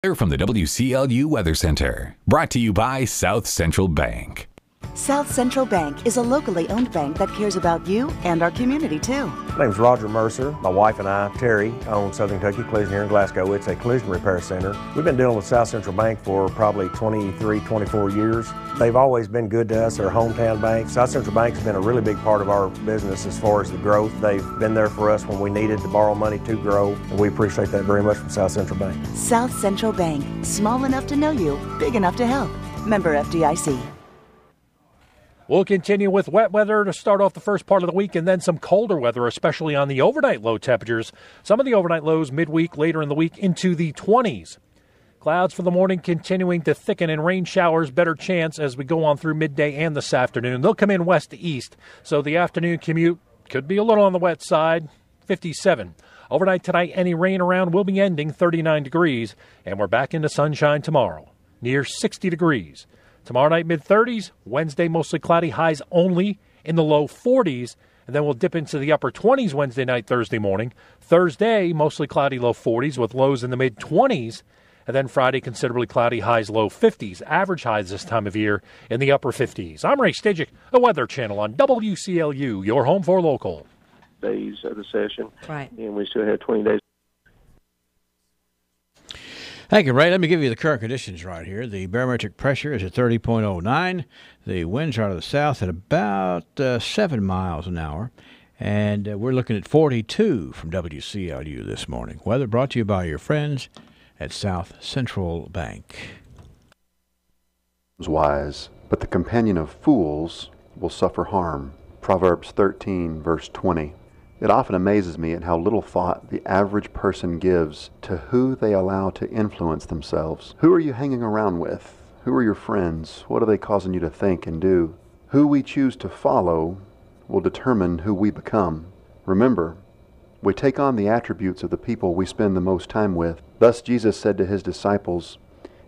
From the WCLU Weather Center, brought to you by South Central Bank. South Central Bank is a locally owned bank that cares about you and our community, too. My name's Roger Mercer. My wife and I, Terry, own Southern Kentucky Collision here in Glasgow. It's a collision repair center. We've been dealing with South Central Bank for probably 23, 24 years. They've always been good to us. They're a hometown bank. South Central Bank has been a really big part of our business as far as the growth. They've been there for us when we needed to borrow money to grow, and we appreciate that very much from South Central Bank. South Central Bank, small enough to know you, big enough to help. Member FDIC. We'll continue with wet weather to start off the first part of the week and then some colder weather, especially on the overnight low temperatures. Some of the overnight lows midweek, later in the week into the 20s. Clouds for the morning continuing to thicken and rain showers better chance as we go on through midday and this afternoon. They'll come in west to east, so the afternoon commute could be a little on the wet side, 57. Overnight tonight, any rain around will be ending 39 degrees, and we're back into sunshine tomorrow, near 60 degrees. Tomorrow night, mid-30s. Wednesday, mostly cloudy, highs only in the low 40s. And then we'll dip into the upper 20s Wednesday night, Thursday morning. Thursday, mostly cloudy, low 40s with lows in the mid-20s. And then Friday, considerably cloudy, highs low 50s. Average highs this time of year in the upper 50s. I'm Ray Stidgick, the Weather Channel on WCLU, your home for local. Days of the session. Right. And we still have 20 days. Thank you, Ray. Let me give you the current conditions right here. The barometric pressure is at 30.09. The winds are out of the south at about 7 miles an hour. And we're looking at 42 from WCLU this morning. Weather brought to you by your friends at South Central Bank. Wise, but the companion of fools will suffer harm. Proverbs 13, verse 20. It often amazes me at how little thought the average person gives to who they allow to influence themselves. Who are you hanging around with? Who are your friends? What are they causing you to think and do? Who we choose to follow will determine who we become. Remember, we take on the attributes of the people we spend the most time with. Thus Jesus said to his disciples,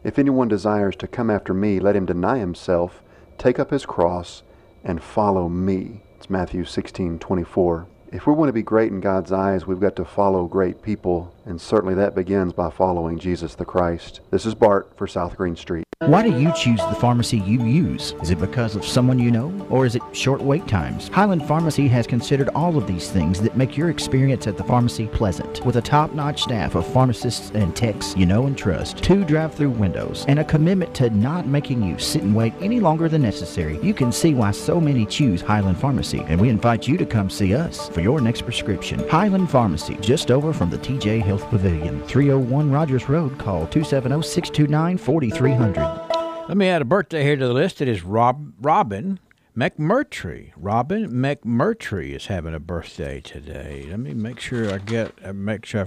"If anyone desires to come after me, let him deny himself, take up his cross, and follow me." It's Matthew 16:24. If we want to be great in God's eyes, we've got to follow great people, and certainly that begins by following Jesus the Christ. This is Bart for South Green Street. Why do you choose the pharmacy you use? Is it because of someone you know, or is it short wait times? Highland Pharmacy has considered all of these things that make your experience at the pharmacy pleasant. With a top-notch staff of pharmacists and techs you know and trust, 2 drive-through windows, and a commitment to not making you sit and wait any longer than necessary, you can see why so many choose Highland Pharmacy, and we invite you to come see us for your next prescription. Highland Pharmacy, just over from the TJ Health Pavilion, 301 Rogers Road. Call 270-629-4300. Let me add a birthday here to the list. It is Robin McMurtry. Robin McMurtry is having a birthday today. Let me make sure I've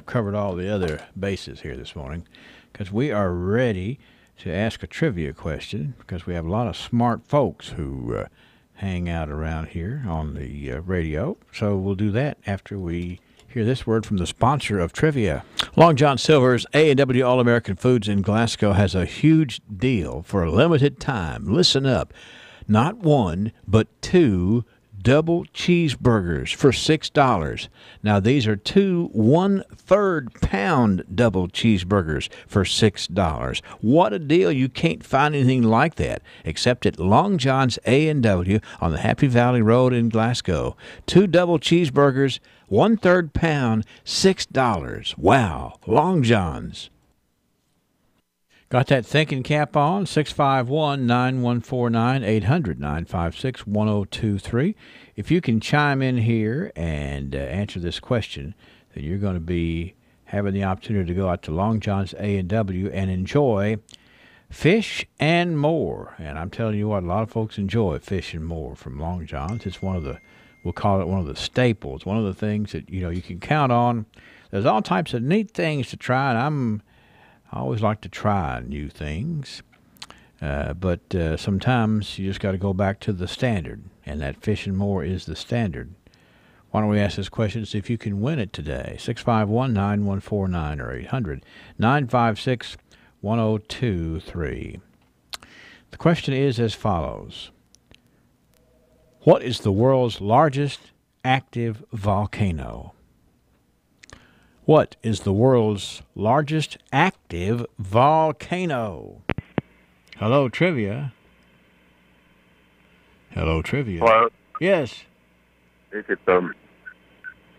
covered all the other bases here this morning, because we are ready to ask a trivia question, because we have a lot of smart folks who hang out around here on the radio. So we'll do that after we hear this word from the sponsor of trivia. Long John Silver's A&W All-American Foods in Glasgow has a huge deal for a limited time. Listen up. Not 1, but 2 double cheeseburgers for $6. Now, these are 2 1/3 pound double cheeseburgers for $6. What a deal. You can't find anything like that except at Long John's A&W on the Happy Valley Road in Glasgow. 2 double cheeseburgers, 1/3 pound, $6. Wow. Long John's. Got that thinking cap on, 651-9149, 800-956-1023. If you can chime in here and answer this question, then you're going to be having the opportunity to go out to Long John's A&W and enjoy fish and more. And I'm telling you what, a lot of folks enjoy fish and more from Long John's. It's one of the, we'll call it one of the staples, one of the things that, you can count on. There's all types of neat things to try, and I always like to try new things, but sometimes you just got to go back to the standard, and that fish and more is the standard. Why don't we ask this question, see if you can win it today? 651-9149 or 800-956-1023. The question is as follows. What is the world's largest active volcano? What is the world's largest active volcano? Hello, Trivia. Hello, Trivia. Hello? Yes. Is it the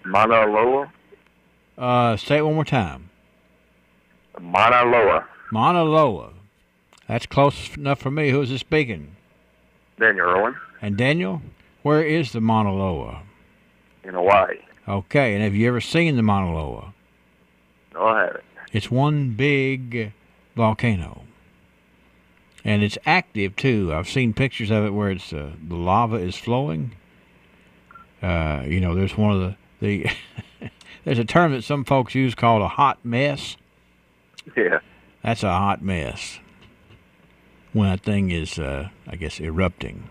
Mauna Loa? Say it one more time. Mauna Loa. Mauna Loa. That's close enough for me. Who's this speaking? Daniel Irwin. And Daniel, where is the Mauna Loa? In Hawaii. Okay, and have you ever seen the Mauna Loa? No, I haven't. It's one big volcano. And it's active, too. I've seen pictures of it where it's the lava is flowing. There's one of the there's a term that some folks use called a hot mess. Yeah. That's a hot mess when that thing is, erupting.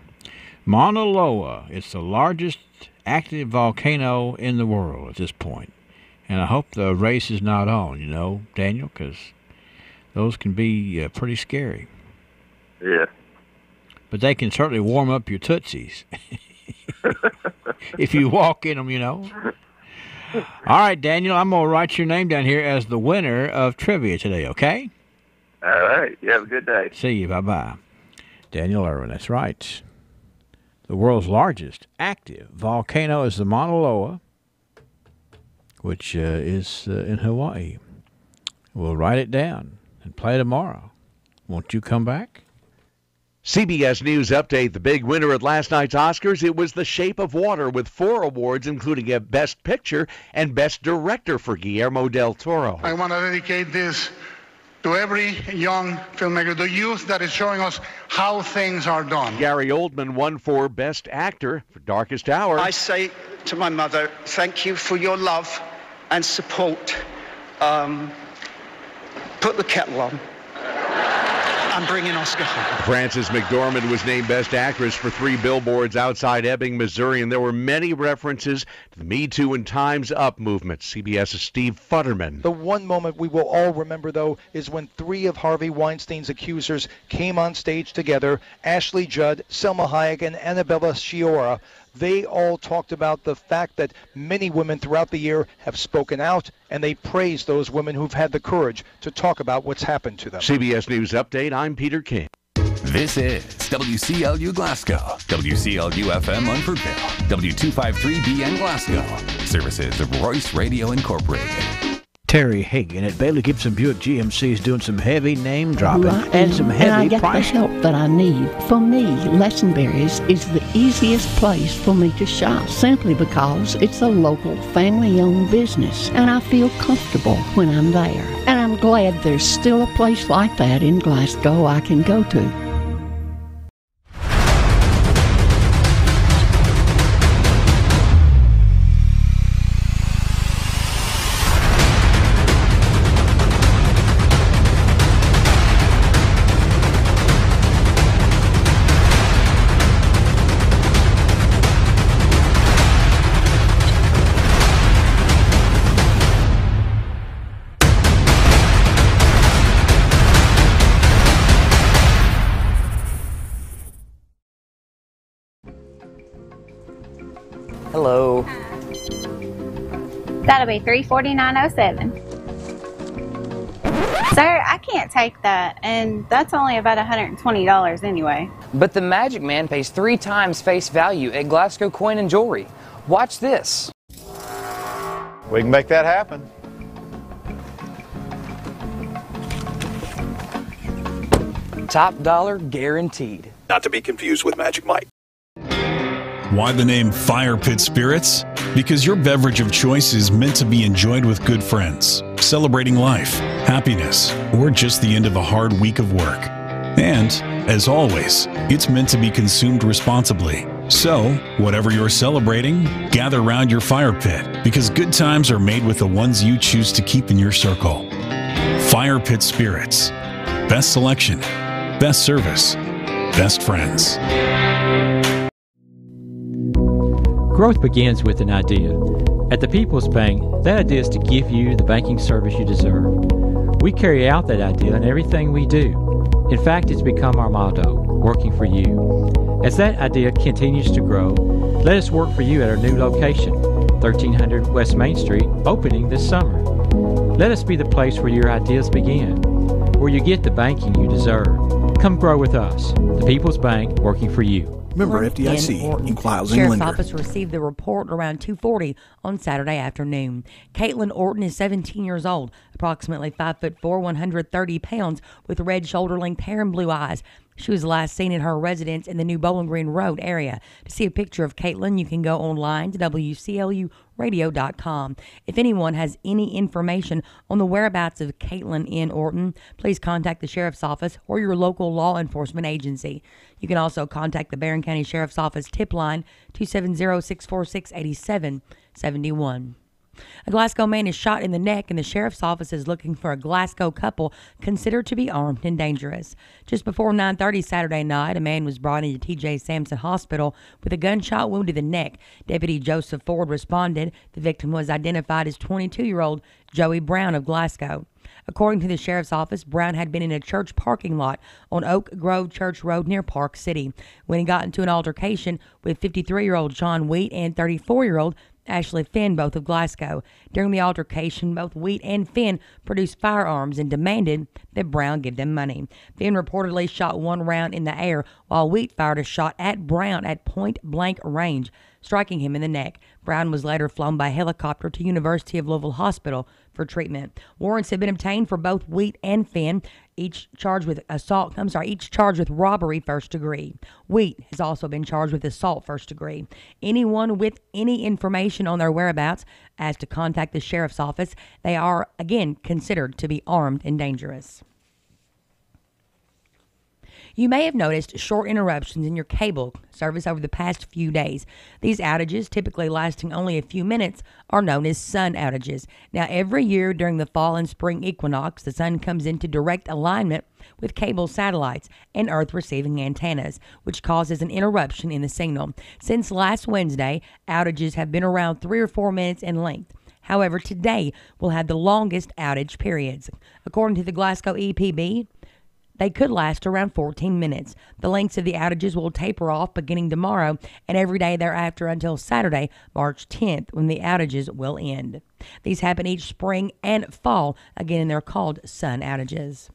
Mauna Loa, it's the largest active volcano in the world at this point. And I hope the race is not on, Daniel, because those can be pretty scary. Yeah. But they can certainly warm up your tootsies if you walk in them, All right, Daniel, I'm going to write your name down here as the winner of trivia today, okay? All right. You have a good day. See you. Bye-bye. Daniel Irwin, that's right. The world's largest active volcano is the Mauna Loa, which is in Hawaii. We'll write it down and play tomorrow. Won't you come back? CBS News Update, the big winner at last night's Oscars, it was The Shape of Water with 4 awards, including a Best Picture and Best Director for Guillermo del Toro. I want to dedicate this to every young filmmaker, the youth that is showing us how things are done. Gary Oldman won for Best Actor for Darkest Hour. I say to my mother, thank you for your love and support. Put the kettle on. I'm bringing Oscar home. Frances McDormand was named Best Actress for 3 Billboards Outside Ebbing, Missouri, and there were many references to the Me Too and Time's Up movement. CBS's Steve Futterman. The one moment we will all remember, though, is when 3 of Harvey Weinstein's accusers came on stage together, Ashley Judd, Selma Hayek, and Annabella Sciorra. They all talked about the fact that many women throughout the year have spoken out, and they praised those women who've had the courage to talk about what's happened to them. CBS News Update, I'm Peter King. This is WCLU Glasgow, WCLU FM Munfordville, W253BN Glasgow. Services of Royce Radio Incorporated. Terry Hagan at Bailey Gibson Buick GMC is doing some heavy name dropping and some heavy and I get pricing. the help that I need. For me, Lessonberries is the easiest place for me to shop, simply because it's a local family-owned business, and I feel comfortable when I'm there. And I'm glad there's still a place like that in Glasgow I can go to. Hello. That'll be $349.07. Sir, I can't take that, and that's only about $120 anyway. But the Magic Man pays 3 times face value at Glasgow Coin and Jewelry. Watch this. We can make that happen. Top dollar guaranteed. Not to be confused with Magic Mike. Why the name Fire Pit Spirits? Because your beverage of choice is meant to be enjoyed with good friends, celebrating life, happiness, or just the end of a hard week of work. And, as always, it's meant to be consumed responsibly. So, whatever you're celebrating, gather round your fire pit, because good times are made with the ones you choose to keep in your circle. Fire Pit Spirits. Best selection, best service, best friends. Growth begins with an idea. At the People's Bank, that idea is to give you the banking service you deserve. We carry out that idea in everything we do. In fact, it's become our motto, working for you. As that idea continues to grow, let us work for you at our new location, 1300 West Main Street, opening this summer. Let us be the place where your ideas begin, where you get the banking you deserve. Come grow with us. The People's Bank, working for you. Member FDIC, equal housing Sheriff's lender. Office received the report around 2:40 on Saturday afternoon. Caitlin Orton is 17 years old, approximately 5'4", 130 pounds, with red shoulder-length hair and blue eyes. She was last seen at her residence in the new Bowling Green Road area. To see a picture of Caitlin, you can go online to WCLUradio.com. If anyone has any information on the whereabouts of Caitlin N. Orton, please contact the Sheriff's Office or your local law enforcement agency. You can also contact the Barron County Sheriff's Office tip line 270-646-8771. A Glasgow man is shot in the neck, and the sheriff's office is looking for a Glasgow couple considered to be armed and dangerous. Just before 9:30 Saturday night, a man was brought into T.J. Sampson Hospital with a gunshot wound to the neck. Deputy Joseph Ford responded. The victim was identified as 22-year-old Joey Brown of Glasgow. According to the sheriff's office, Brown had been in a church parking lot on Oak Grove Church Road near Park City when he got into an altercation with 53-year-old John Wheat and 34-year-old Ashley Finn, both of Glasgow. During the altercation, both Wheat and Finn produced firearms and demanded that Brown give them money. Finn reportedly shot one round in the air, while Wheat fired a shot at Brown at point-blank range, striking him in the neck. Brown was later flown by helicopter to University of Louisville Hospital for treatment. Warrants have been obtained for both Wheat and Finn, each charged with robbery first degree. Wheat has also been charged with assault first degree. Anyone with any information on their whereabouts as to contact the sheriff's office. They are, again, considered to be armed and dangerous. You may have noticed short interruptions in your cable service over the past few days. These outages, typically lasting only a few minutes, are known as sun outages. Now, every year during the fall and spring equinox, the sun comes into direct alignment with cable satellites and Earth receiving antennas, which causes an interruption in the signal. Since last Wednesday, outages have been around 3 or 4 minutes in length. However, today will have the longest outage periods. According to the Glasgow EPB, they could last around 14 minutes. The lengths of the outages will taper off beginning tomorrow and every day thereafter until Saturday, March 10th, when the outages will end. These happen each spring and fall. Again, they're called sun outages.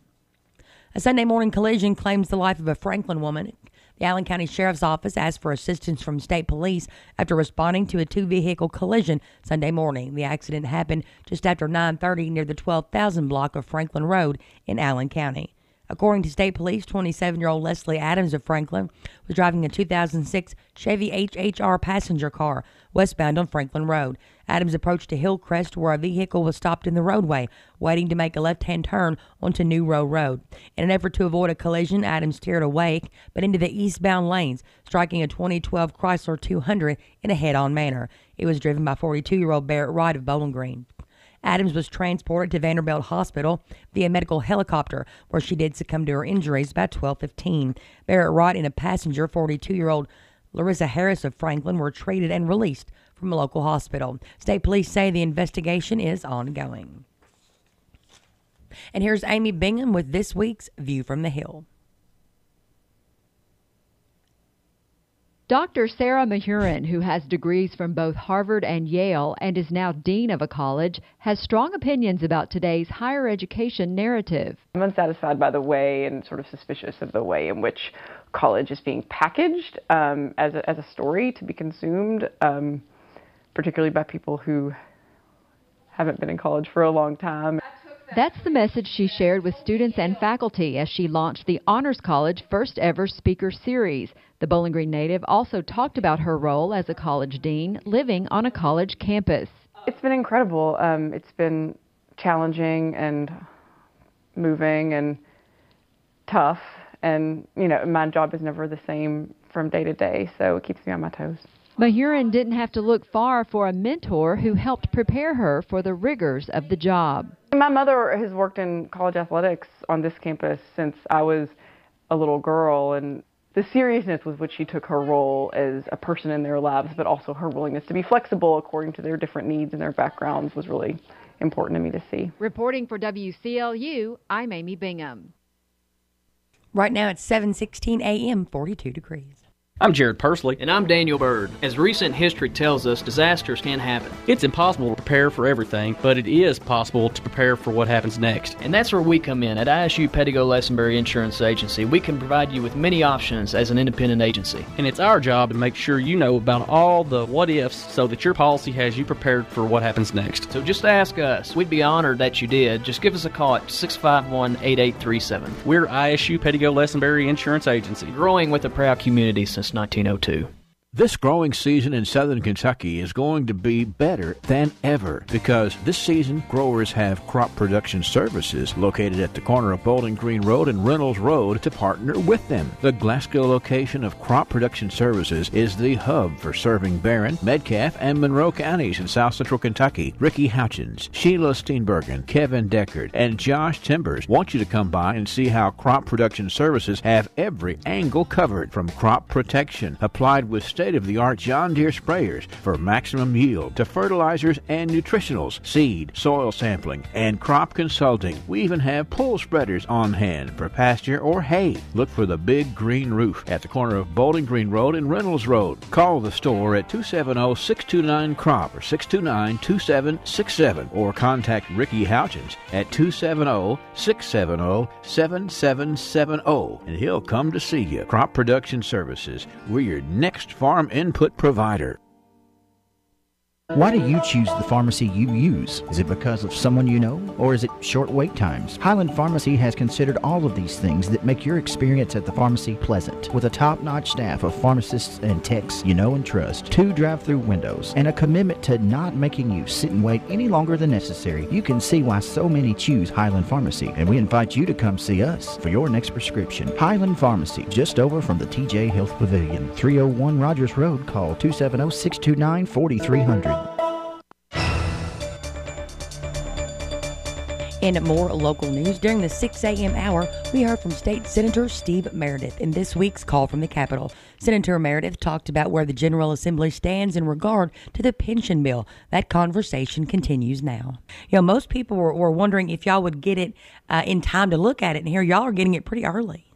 A Sunday morning collision claims the life of a Franklin woman. The Allen County Sheriff's Office asked for assistance from state police after responding to a two-vehicle collision Sunday morning. The accident happened just after 9:30 near the 12,000 block of Franklin Road in Allen County. According to state police, 27-year-old Leslie Adams of Franklin was driving a 2006 Chevy HHR passenger car westbound on Franklin Road. Adams approached a hillcrest where a vehicle was stopped in the roadway, waiting to make a left-hand turn onto New Row Road. In an effort to avoid a collision, Adams steered away, but into the eastbound lanes, striking a 2012 Chrysler 200 in a head-on manner. It was driven by 42-year-old Barrett Wright of Bowling Green. Adams was transported to Vanderbilt Hospital via medical helicopter, where she did succumb to her injuries about 12:15. Barrett Wright and a passenger, 42-year-old Larissa Harris of Franklin, were treated and released from a local hospital. State police say the investigation is ongoing. And here's Amy Bingham with this week's View from the Hill. Dr. Sarah Mahurin, who has degrees from both Harvard and Yale and is now dean of a college, has strong opinions about today's higher education narrative. I'm unsatisfied by the way and sort of suspicious of the way in which college is being packaged as a story to be consumed, particularly by people who haven't been in college for a long time. That's the message she shared with students and faculty as she launched the Honors College first ever speaker series. The Bowling Green native also talked about her role as a college dean living on a college campus. It's been incredible. It's been challenging and moving and tough. And, you know, my job is never the same from day to day, so it keeps me on my toes. Mahurin didn't have to look far for a mentor who helped prepare her for the rigors of the job. My mother has worked in college athletics on this campus since I was a little girl, and the seriousness with which she took her role as a person in their lives, but also her willingness to be flexible according to their different needs and their backgrounds was really important to me to see. Reporting for WCLU, I'm Amy Bingham. Right now it's 7:16 a.m., 42 degrees. I'm Jared Pursley. And I'm Daniel Bird. As recent history tells us, disasters can happen. It's impossible to prepare for everything, but it is possible to prepare for what happens next. And that's where we come in. At ISU Pettigo Lessenberry Insurance Agency, we can provide you with many options as an independent agency. And it's our job to make sure you know about all the what-ifs so that your policy has you prepared for what happens next. So just ask us. We'd be honored that you did. Just give us a call at 651-8837. We're ISU Pettigo Lessenberry Insurance Agency, growing with a proud community since 1902. This growing season in southern Kentucky is going to be better than ever because this season growers have crop production services located at the corner of Bowling Green Road and Reynolds Road to partner with them. The Glasgow location of Crop Production Services is the hub for serving Barron, Metcalfe, and Monroe counties in south central Kentucky. Ricky Houchins, Sheila Steenbergen, Kevin Deckard, and Josh Timbers want you to come by and see how Crop Production Services have every angle covered, from crop protection applied with state-of-the-art John Deere sprayers for maximum yield to fertilizers and nutritionals, seed, soil sampling, and crop consulting. We even have pull spreaders on hand for pasture or hay. Look for the Big Green Roof at the corner of Bowling Green Road and Reynolds Road. Call the store at 270-629-CROP or 629-2767 or contact Ricky Houchins at 270-670-7770 and he'll come to see you. Crop Production Services. We're your next farm input provider. Why do you choose the pharmacy you use? Is it because of someone you know, or is it short wait times? Highland Pharmacy has considered all of these things that make your experience at the pharmacy pleasant. With a top-notch staff of pharmacists and techs you know and trust, 2 drive-through windows, and a commitment to not making you sit and wait any longer than necessary, you can see why so many choose Highland Pharmacy, and we invite you to come see us for your next prescription. Highland Pharmacy, just over from the TJ Health Pavilion, 301 Rogers Road. Call 270-629-4300. In more local news, during the 6 a.m. hour, we heard from State Senator Steve Meredith in this week's Call from the Capitol. Senator Meredith talked about where the General Assembly stands in regard to the pension bill. That conversation continues now. You know, most people were wondering if y'all would get it in time to look at it, and here y'all are getting it pretty early.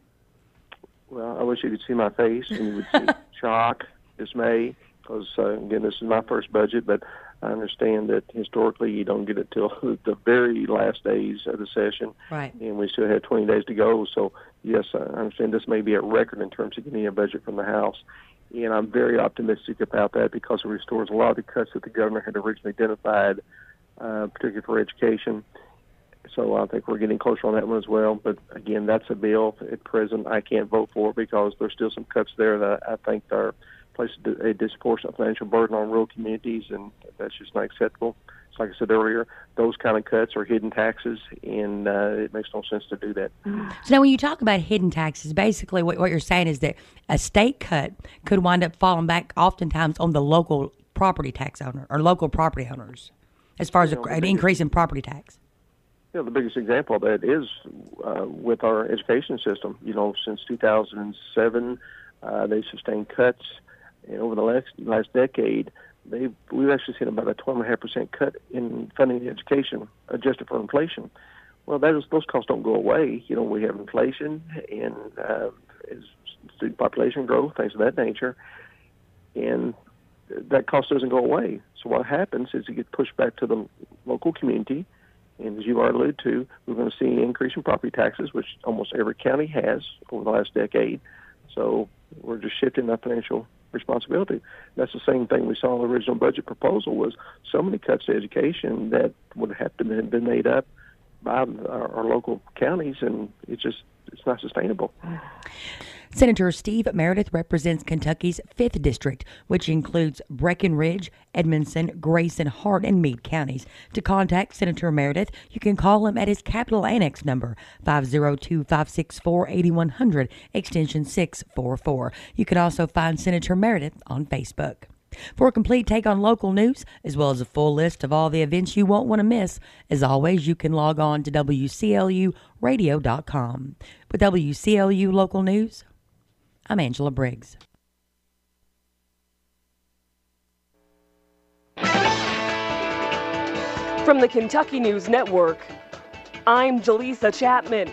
Well, I wish you could see my face and you would see shock, dismay, because, again, this is my first budget, but I understand that historically you don't get it till the very last days of the session. Right. And we still have 20 days to go. So, yes, I understand this may be a record in terms of getting a budget from the House. And I'm very optimistic about that because it restores a lot of the cuts that the governor had originally identified, particularly for education. So I think we're getting closer on that one as well. But, again, that's a bill. At present, I can't vote for it because there's still some cuts there that I think are placed a disproportionate financial burden on rural communities, and that's just not acceptable. So like I said earlier, those kind of cuts are hidden taxes, and it makes no sense to do that. So now when you talk about hidden taxes, basically what you're saying is that a state cut could wind up falling back oftentimes on the local property tax owner or local property owners as far as an increase in property tax. You know, the biggest example of that is with our education system. You know, since 2007, they sustained cuts. And over the last decade, we've actually seen about a 12.5% cut in funding the education adjusted for inflation. Well, those costs don't go away. You know, we have inflation and student population growth, things of that nature, and that cost doesn't go away. So what happens is it gets pushed back to the local community, and as you already alluded to, we're going to see an increase in property taxes, which almost every county has over the last decade. So we're just shifting that financial responsibility. That's the same thing we saw in the original budget proposal, was so many cuts to education that would have to have been made up by our local counties, and it's not sustainable. Senator Steve Meredith represents Kentucky's 5th District, which includes Breckenridge, Edmondson, Grayson, Hart, and Meade counties. To contact Senator Meredith, you can call him at his Capitol Annex number, 502-564-8100, extension 644. You can also find Senator Meredith on Facebook. For a complete take on local news, as well as a full list of all the events you won't want to miss, as always, you can log on to WCLUradio.com. With WCLU Local News, I'm Angela Briggs. From the Kentucky News Network, I'm Jaleesa Chapman.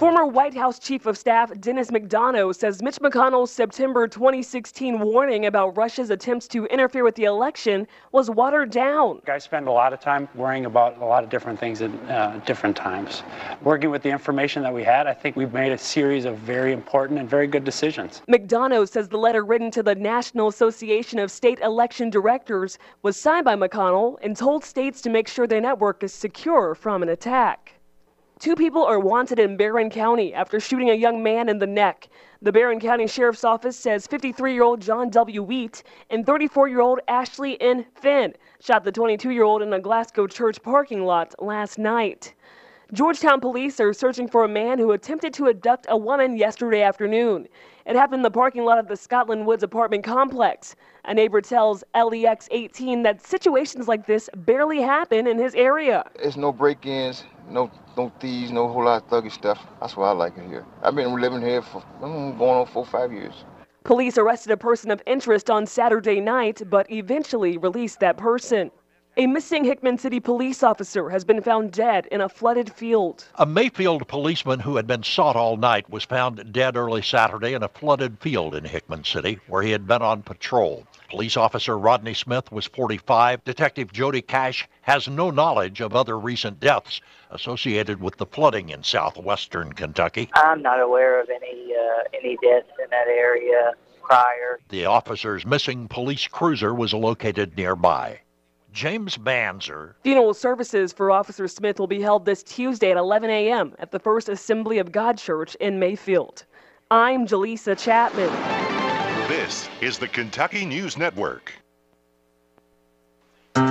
Former White House Chief of Staff Dennis McDonough says Mitch McConnell's September 2016 warning about Russia's attempts to interfere with the election was watered down. I spend a lot of time worrying about a lot of different things at different times. Working with the information that we had, I think we've made a series of very important and very good decisions. McDonough says the letter written to the National Association of State Election Directors was signed by McConnell and told states to make sure their network is secure from an attack. 2 people are wanted in Barron County after shooting a young man in the neck. The Barron County Sheriff's Office says 53-year-old John W. Wheat and 34-year-old Ashley N. Finn shot the 22-year-old in a Glasgow church parking lot last night. Georgetown police are searching for a man who attempted to abduct a woman yesterday afternoon. It happened in the parking lot of the Scotland Woods apartment complex. A neighbor tells LEX 18 that situations like this barely happen in his area. There's no break-ins, no thieves, no whole lot of thuggy stuff. That's why I like it here. I've been living here for going on 4 or 5 years. Police arrested a person of interest on Saturday night, but eventually released that person. A missing Hickman City police officer has been found dead in a flooded field. A Mayfield policeman who had been sought all night was found dead early Saturday in a flooded field in Hickman City, where he had been on patrol. Police officer Rodney Smith was 45. Detective Jody Cash has no knowledge of other recent deaths associated with the flooding in southwestern Kentucky. I'm not aware of any deaths in that area prior. The officer's missing police cruiser was located nearby. James Banzer. Funeral services for Officer Smith will be held this Tuesday at 11 a.m. at the First Assembly of God Church in Mayfield. I'm Jaleesa Chapman. This is the Kentucky News Network.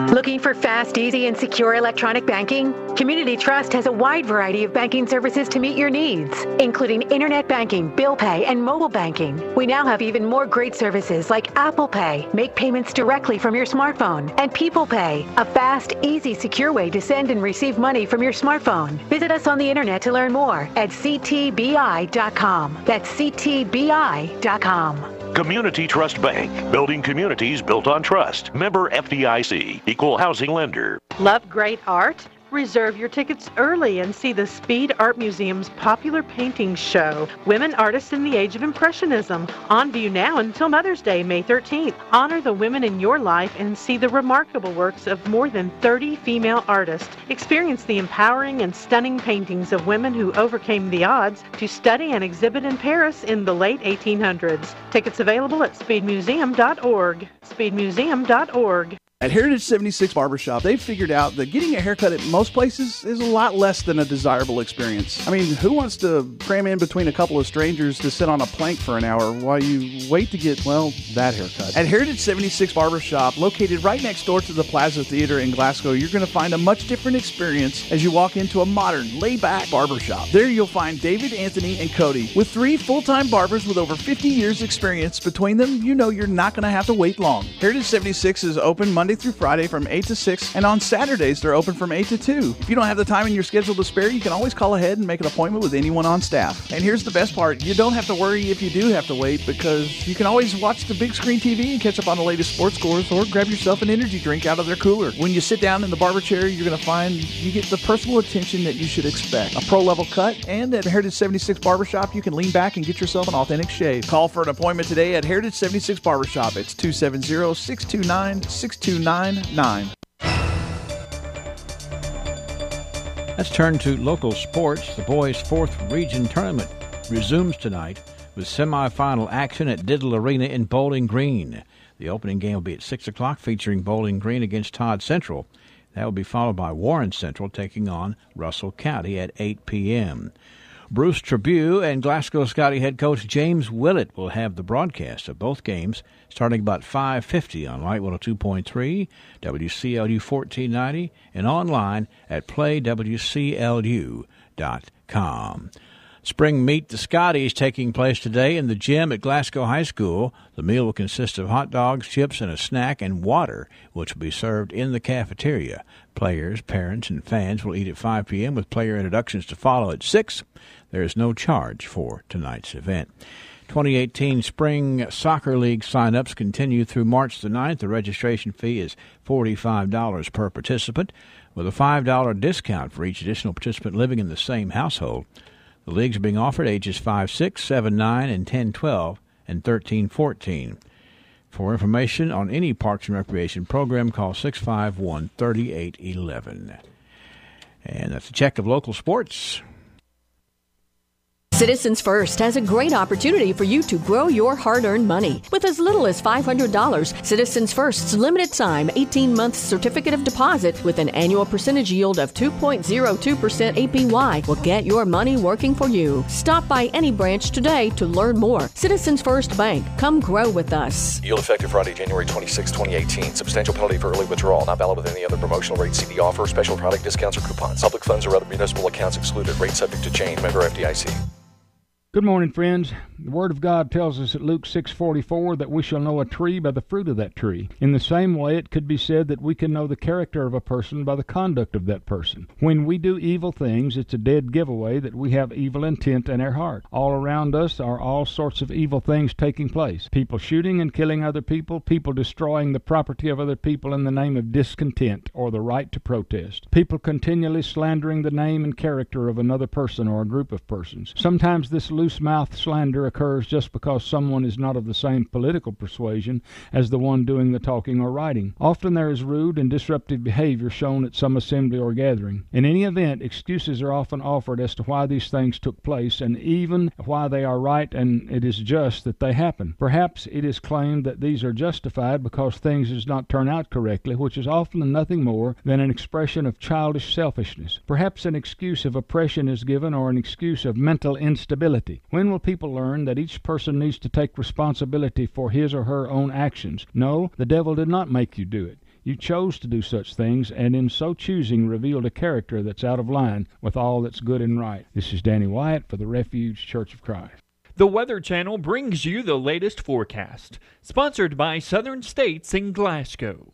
Looking for fast, easy, and secure electronic banking? Community Trust has a wide variety of banking services to meet your needs, including internet banking, bill pay, and mobile banking. We now have even more great services like Apple Pay, make payments directly from your smartphone, and People Pay, a fast, easy, secure way to send and receive money from your smartphone. Visit us on the internet to learn more at ctbi.com. That's ctbi.com. Community Trust Bank, building communities built on trust. Member FDIC, equal housing lender. Love great art? Reserve your tickets early and see the Speed Art Museum's popular painting show, Women Artists in the Age of Impressionism, on view now until Mother's Day, May 13th. Honor the women in your life and see the remarkable works of more than 30 female artists. Experience the empowering and stunning paintings of women who overcame the odds to study and exhibit in Paris in the late 1800s. Tickets available at speedmuseum.org. speedmuseum.org. At Heritage 76 Barbershop, they've figured out that getting a haircut at most places is a lot less than a desirable experience. I mean, who wants to cram in between a couple of strangers to sit on a plank for an hour while you wait to get, well, that haircut? At Heritage 76 Barbershop, located right next door to the Plaza Theater in Glasgow, you're going to find a much different experience as you walk into a modern, laid-back barbershop. There you'll find David, Anthony, and Cody. With 3 full-time barbers with over 50 years experience between them, you know you're not going to have to wait long. Heritage 76 is open Monday through Friday from 8 to 6, and on Saturdays they're open from 8 to 2. If you don't have the time in your schedule to spare, you can always call ahead and make an appointment with anyone on staff. And here's the best part, you don't have to worry if you do have to wait, because you can always watch the big screen TV and catch up on the latest sports scores, or grab yourself an energy drink out of their cooler. When you sit down in the barber chair, you're going to find you get the personal attention that you should expect. A pro-level cut, and at Heritage 76 Barbershop, you can lean back and get yourself an authentic shave. Call for an appointment today at Heritage 76 Barbershop. It's 270-629-6299. Let's turn to local sports. The boys' 4th region tournament resumes tonight with semifinal action at Diddle Arena in Bowling Green. The opening game will be at 6 o'clock, featuring Bowling Green against Todd Central. That will be followed by Warren Central taking on Russell County at 8 p.m. Bruce Trabue and Glasgow Scotty head coach James Willett will have the broadcast of both games starting about 5:50 on Light 102.3, WCLU 1490, and online at playwclu.com. Spring Meet the Scotties taking place today in the gym at Glasgow High School. The meal will consist of hot dogs, chips, and a snack, and water, which will be served in the cafeteria. Players, parents, and fans will eat at 5 p.m. with player introductions to follow at 6. There is no charge for tonight's event. 2018 Spring Soccer League sign-ups continue through March the 9th. The registration fee is $45 per participant, with a $5 discount for each additional participant living in the same household. The leagues are being offered ages 5, 6, 7, 9, and 10, 12, and 13, 14. For information on any Parks and Recreation program, call 651-3811. And that's a check of local sports. Citizens First has a great opportunity for you to grow your hard-earned money. With as little as $500, Citizens First's limited-time 18-month certificate of deposit with an annual percentage yield of 2.02% APY will get your money working for you. Stop by any branch today to learn more. Citizens First Bank. Come grow with us. Yield effective Friday, January 26, 2018. Substantial penalty for early withdrawal. Not valid with any other promotional rate, CD offer, special product discounts, or coupons. Public funds or other municipal accounts excluded. Rate subject to change. Member FDIC. Good morning, friends. The Word of God tells us at Luke 6:44 that we shall know a tree by the fruit of that tree. In the same way, it could be said that we can know the character of a person by the conduct of that person. When we do evil things, it's a dead giveaway that we have evil intent in our heart. All around us are all sorts of evil things taking place. People shooting and killing other people, people destroying the property of other people in the name of discontent or the right to protest, people continually slandering the name and character of another person or a group of persons. Sometimes this loose-mouthed slander occurs just because someone is not of the same political persuasion as the one doing the talking or writing. Often there is rude and disruptive behavior shown at some assembly or gathering. In any event, excuses are often offered as to why these things took place and even why they are right and it is just that they happen. Perhaps it is claimed that these are justified because things does not turn out correctly, which is often nothing more than an expression of childish selfishness. Perhaps an excuse of oppression is given or an excuse of mental instability. When will people learn that each person needs to take responsibility for his or her own actions? No, the devil did not make you do it. You chose to do such things, and in so choosing revealed a character that's out of line with all that's good and right. This is Danny Wyatt for the Refuge Church of Christ. The Weather Channel brings you the latest forecast, sponsored by Southern States in Glasgow.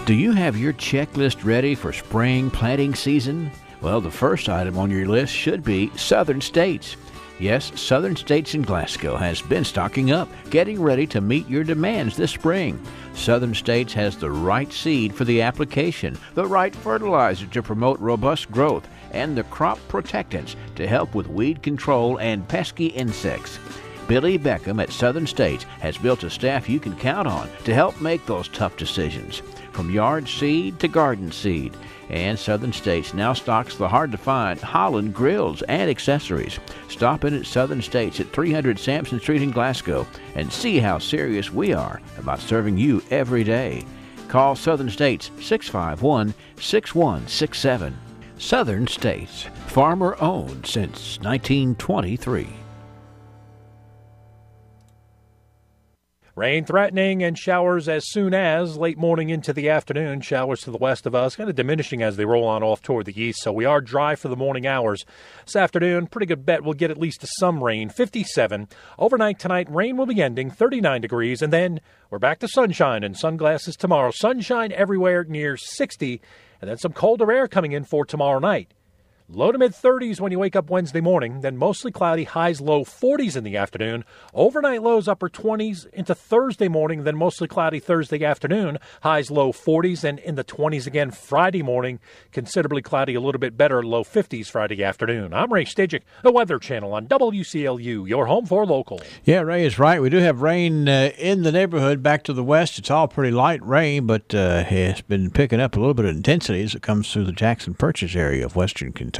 Do you have your checklist ready for spring planting season? Well, the first item on your list should be Southern States. Yes, Southern States in Glasgow has been stocking up, getting ready to meet your demands this spring. Southern States has the right seed for the application, the right fertilizer to promote robust growth, and the crop protectants to help with weed control and pesky insects. Billy Beckham at Southern States has built a staff you can count on to help make those tough decisions, from yard seed to garden seed. And Southern States now stocks the hard-to-find Holland grills and accessories. Stop in at Southern States at 300 Sampson Street in Glasgow and see how serious we are about serving you every day. Call Southern States 651-6167. Southern States, farmer-owned since 1923. Rain threatening and showers as soon as late morning into the afternoon. Showers to the west of us, kind of diminishing as they roll on off toward the east. So we are dry for the morning hours. This afternoon, pretty good bet we'll get at least some rain, 57. Overnight tonight, rain will be ending, 39 degrees. And then we're back to sunshine and sunglasses tomorrow. Sunshine everywhere near 60. And then some colder air coming in for tomorrow night. Low to mid-30s when you wake up Wednesday morning, then mostly cloudy, highs low 40s in the afternoon. Overnight lows upper 20s into Thursday morning, then mostly cloudy Thursday afternoon. Highs low 40s and in the 20s again Friday morning. Considerably cloudy, a little bit better, low 50s Friday afternoon. I'm Ray Stajic, the Weather Channel on WCLU, your home for local. Yeah, Ray is right. We do have rain in the neighborhood back to the west. It's all pretty light rain, but it's been picking up a little bit of intensity as it comes through the Jackson Purchase area of western Kentucky.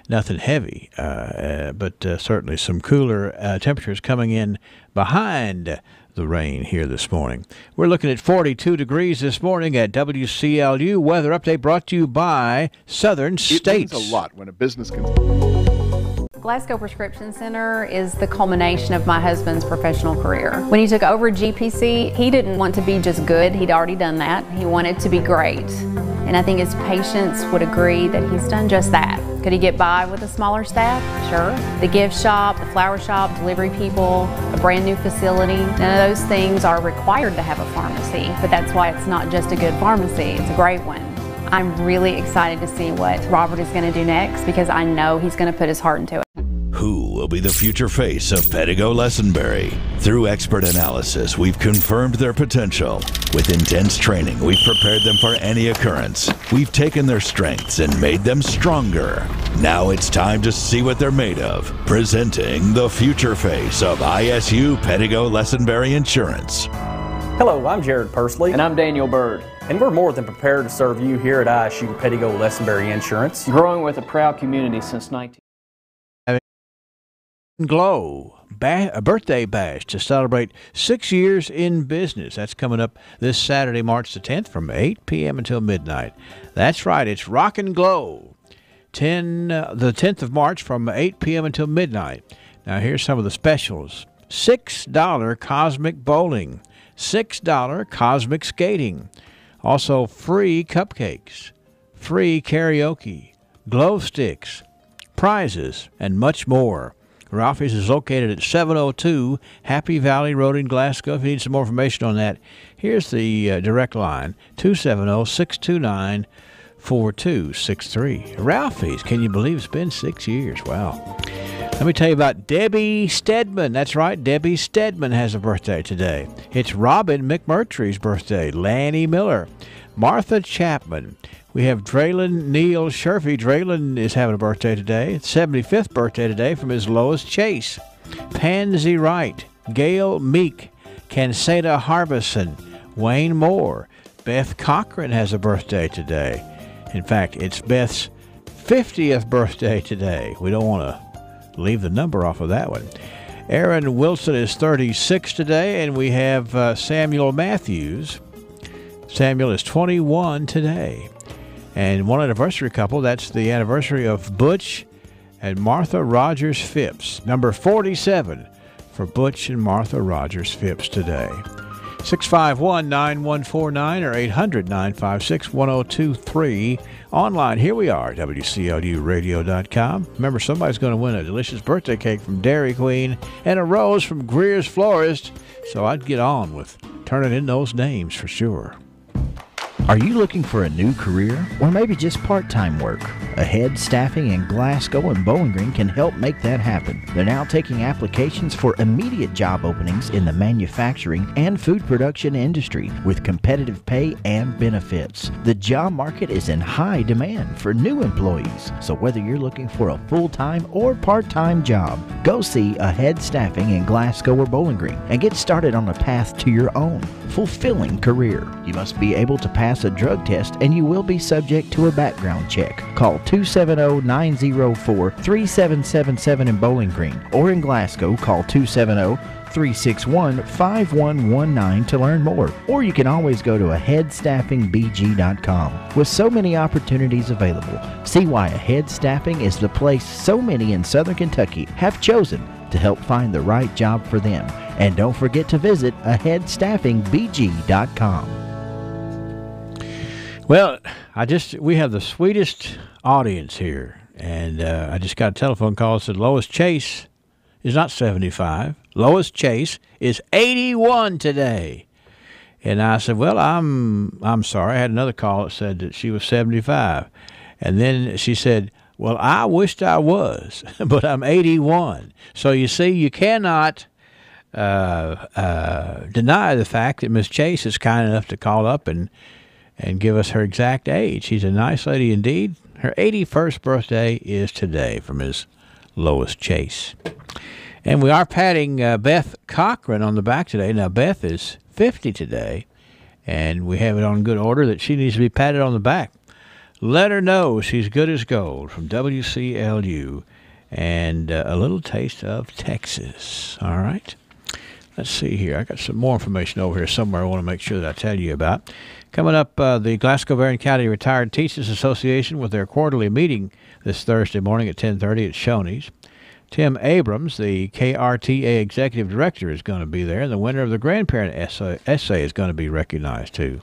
Nothing heavy, but certainly some cooler temperatures coming in behind the rain here this morning. We're looking at 42 degrees this morning at WCLU. Weather update brought to you by Southern States. It means a lot when a business can... Glasgow Prescription Center is the culmination of my husband's professional career. When he took over GPC, he didn't want to be just good. He'd already done that. He wanted to be great. And I think his patients would agree that he's done just that. Could he get by with a smaller staff? Sure. The gift shop, the flower shop, delivery people, a brand new facility, none of those things are required to have a pharmacy, but that's why it's not just a good pharmacy, it's a great one. I'm really excited to see what Robert is going to do next because I know he's going to put his heart into it. who will be the future face of Pettigo Lessenberry. Through expert analysis, we've confirmed their potential. With intense training, we've prepared them for any occurrence. We've taken their strengths and made them stronger. Now it's time to see what they're made of. Presenting the future face of ISU Pettigo Lessenberry Insurance. Hello, I'm Jared Pursley. And I'm Daniel Bird. And we're more than prepared to serve you here at ISU Pettigo Lessenberry Insurance. Growing with a proud community since 19... Glow, a birthday bash to celebrate 6 years in business. That's coming up this Saturday, March the 10th from 8 p.m. until midnight. That's right, it's Rock and Glow. The 10th of March from 8 p.m. until midnight. Now here's some of the specials. $6 Cosmic Bowling. $6 Cosmic Skating. Also free cupcakes, free karaoke, glow sticks, prizes, and much more. Ralphie's is located at 702 Happy Valley Road in Glasgow. If you need some more information on that, here's the direct line, 270-629-4263. Ralphie's, can you believe it's been 6 years? Wow. Let me tell you about Debbie Stedman. That's right, Debbie Stedman has a birthday today. It's Robin McMurtry's birthday, Lanny Miller, Martha Chapman. We have Draylon Neal Sherfy. Draylon is having a birthday today. It's 75th birthday today from his Lois Chase. Pansy Wright, Gail Meek, Kanseta Harbison, Wayne Moore. Beth Cochran has a birthday today. In fact, it's Beth's 50th birthday today. We don't want to leave the number off of that one. Aaron Wilson is 36 today, and we have Samuel Matthews. Samuel is 21 today. And one anniversary couple, that's the anniversary of Butch and Martha Rogers Phipps. Number 47 for Butch and Martha Rogers Phipps today. 651-9149 or 800-956-1023. Online, here we are, WCLUradio.com. Remember, somebody's going to win a delicious birthday cake from Dairy Queen and a rose from Greer's Florist. So I'd get on with turning in those names for sure. Are you looking for a new career or maybe just part-time work? Ahead Staffing in Glasgow and Bowling Green can help make that happen. They're now taking applications for immediate job openings in the manufacturing and food production industry with competitive pay and benefits. The job market is in high demand for new employees, so whether you're looking for a full-time or part-time job, go see Ahead Staffing in Glasgow or Bowling Green and get started on a path to your own fulfilling career. You must be able to pass a drug test and you will be subject to a background check. Call 270-904-3777 in Bowling Green, or in Glasgow, call 270-361-5119 to learn more. Or you can always go to aheadstaffingbg.com. With so many opportunities available, see why Ahead Staffing is the place so many in Southern Kentucky have chosen to help find the right job for them. And don't forget to visit aheadstaffingbg.com. Well, we have the sweetest audience here, and I just got a telephone call that said Lois Chase is not 75. Lois Chase is 81 today. And I said, well, I'm sorry. I had another call that said that she was 75. And then she said, well, I wished I was, but I'm 81. So you see, you cannot deny the fact that Miss Chase is kind enough to call up and give us her exact age. She's a nice lady indeed. Her 81st birthday is today from Ms. Lois Chase. And we are patting Beth Cochran on the back today. Now, Beth is 50 today, and we have it on good order that she needs to be patted on the back. Let her know she's good as gold from WCLU and a little taste of Texas. All right? Let's see here. I got some more information over here somewhere I want to make sure that I tell you about. Coming up, the Glasgow-Barron County Retired Teachers Association with their quarterly meeting this Thursday morning at 10:30 at Shoney's. Tim Abrams, the KRTA Executive Director, is going to be there, and the winner of the Grandparent Essay is going to be recognized, too.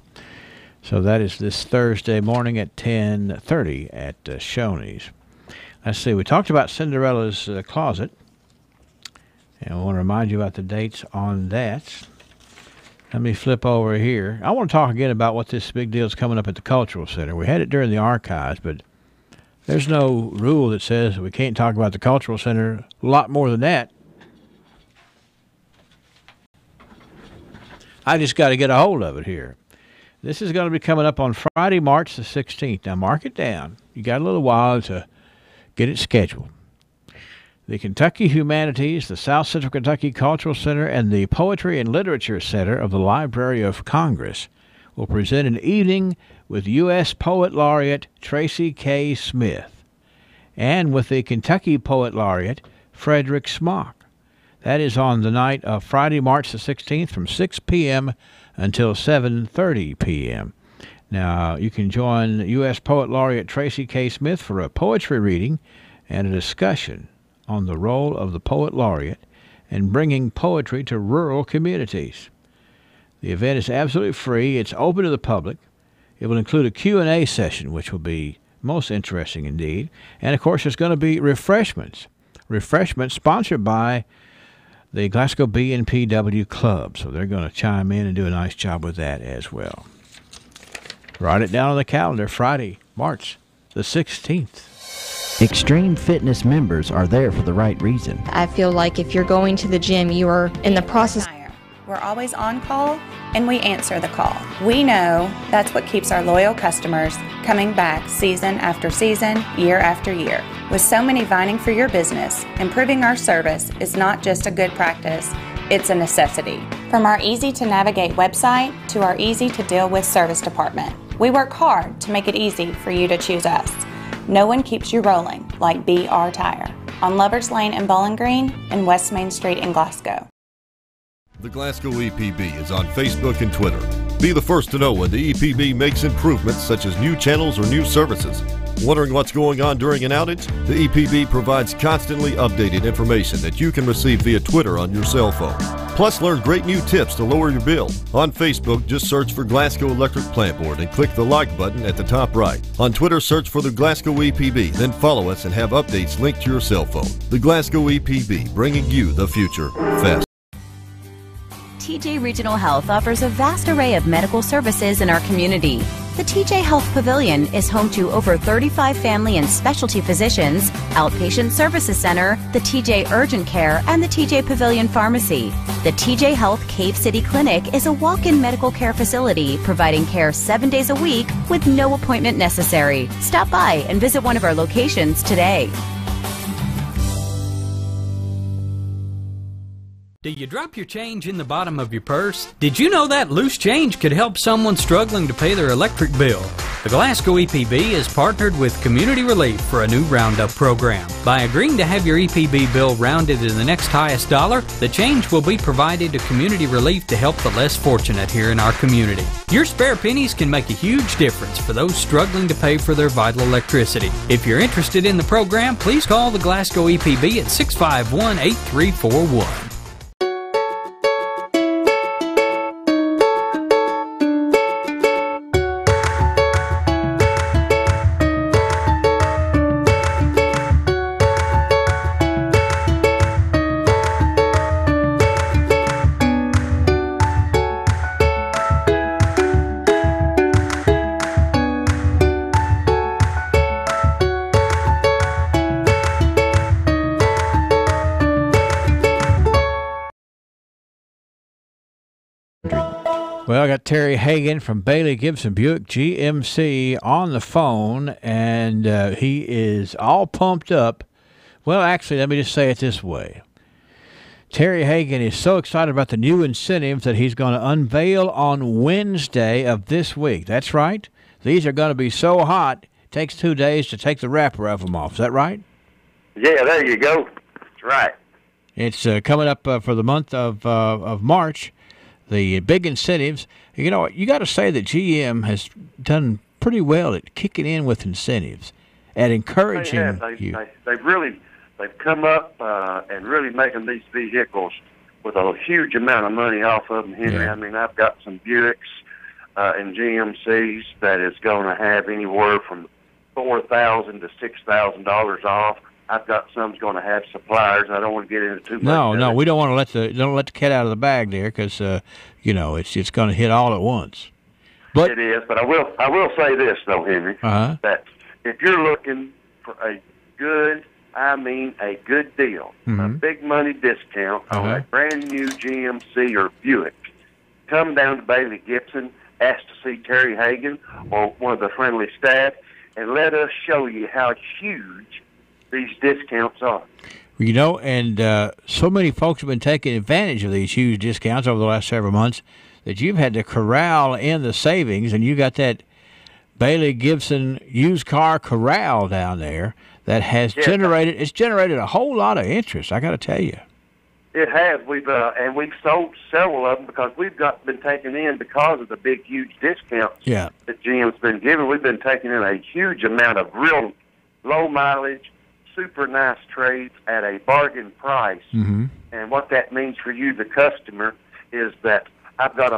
So that is this Thursday morning at 10:30 at Shoney's. Let's see. We talked about Cinderella's Closet, and I want to remind you about the dates on that. Let me flip over here. I want to talk again about what this big deal is coming up at the Cultural Center. We had it during the archives, but There's no rule that says we can't talk about the Cultural Center a lot more than that. I just got to get a hold of it here. This is going to be coming up on Friday, March the 16th. Now, mark it down. You got a little while to get it scheduled. The Kentucky Humanities, the South Central Kentucky Cultural Center, and the Poetry and Literature Center of the Library of Congress will present an evening with U.S. Poet Laureate Tracy K. Smith and with the Kentucky Poet Laureate Frederick Smock. That is on the night of Friday, March the 16th from 6 p.m. until 7:30 p.m. Now, you can join U.S. Poet Laureate Tracy K. Smith for a poetry reading and a discussion on the role of the Poet Laureate in bringing poetry to rural communities. The event is absolutely free. It's open to the public. It will include a Q&A session, which will be most interesting indeed. And, of course, there's going to be refreshments. Refreshments sponsored by the Glasgow B&PW Club. So they're going to chime in and do a nice job with that as well. Write it down on the calendar, Friday, March the 16th. Extreme Fitness members are there for the right reason. I feel like if you're going to the gym, you are in the process. We're always on call, and we answer the call. We know that's what keeps our loyal customers coming back season after season, year after year. With so many vying for your business, improving our service is not just a good practice, it's a necessity. From our easy-to-navigate website to our easy-to-deal-with service department, we work hard to make it easy for you to choose us. No one keeps you rolling like BR Tire on Lovers Lane in Bowling Green and West Main Street in Glasgow. The Glasgow EPB is on Facebook and Twitter. Be the first to know when the EPB makes improvements such as new channels or new services. Wondering what's going on during an outage? The EPB provides constantly updated information that you can receive via Twitter on your cell phone. Plus, learn great new tips to lower your bill. On Facebook, just search for Glasgow Electric Plant Board and click the like button at the top right. On Twitter, search for the Glasgow EPB, then follow us and have updates linked to your cell phone. The Glasgow EPB, bringing you the future fast. TJ Regional Health offers a vast array of medical services in our community. The TJ Health Pavilion is home to over 35 family and specialty physicians, outpatient services center, the TJ Urgent Care, and the TJ Pavilion Pharmacy. The TJ Health Cave City Clinic is a walk-in medical care facility providing care 7 days a week with no appointment necessary. Stop by and visit one of our locations today. Do you drop your change in the bottom of your purse? Did you know that loose change could help someone struggling to pay their electric bill? The Glasgow EPB is partnered with Community Relief for a new roundup program. By agreeing to have your EPB bill rounded to the next highest dollar, the change will be provided to Community Relief to help the less fortunate here in our community. Your spare pennies can make a huge difference for those struggling to pay for their vital electricity. If you're interested in the program, please call the Glasgow EPB at 651-8341. Well, I got Terry Hagan from Bailey Gibson Buick GMC on the phone, and he is all pumped up. Well, actually, let me just say it this way. Terry Hagan is so excited about the new incentives that he's going to unveil on Wednesday of this week. That's right. These are going to be so hot, it takes 2 days to take the wrapper of them off. Is that right? Yeah, there you go. That's right. It's coming up for the month of March. The big incentives, you know, you got to say that GM has done pretty well at kicking in with incentives, at encouraging you. They've come up and really making these vehicles with a huge amount of money off of them, Henry. Yeah. I mean, I've got some Buicks and GMCs that is going to have anywhere from $4,000 to $6,000 off. I've got some going to have suppliers, and I don't want to get into too much. No, we don't want to let the cat out of the bag there, because you know, it's going to hit all at once. But it is. But I will say this though, Henry, that if you're looking for a good, I mean a good deal, a big money discount on a brand new GMC or Buick, come down to Bailey Gibson, ask to see Terry Hagan or one of the friendly staff, and let us show you how huge these discounts are. You know, and so many folks have been taking advantage of these huge discounts over the last several months that you've had to corral in the savings, and you got that Bailey Gibson used car corral down there that has generated a whole lot of interest, I got to tell you. It has. We've sold several of them because we've been taking in, because of the big, huge discounts that GM's been giving, we've been taking in a huge amount of real low mileage, super nice trades at a bargain price. And what that means for you, the customer, is that I've got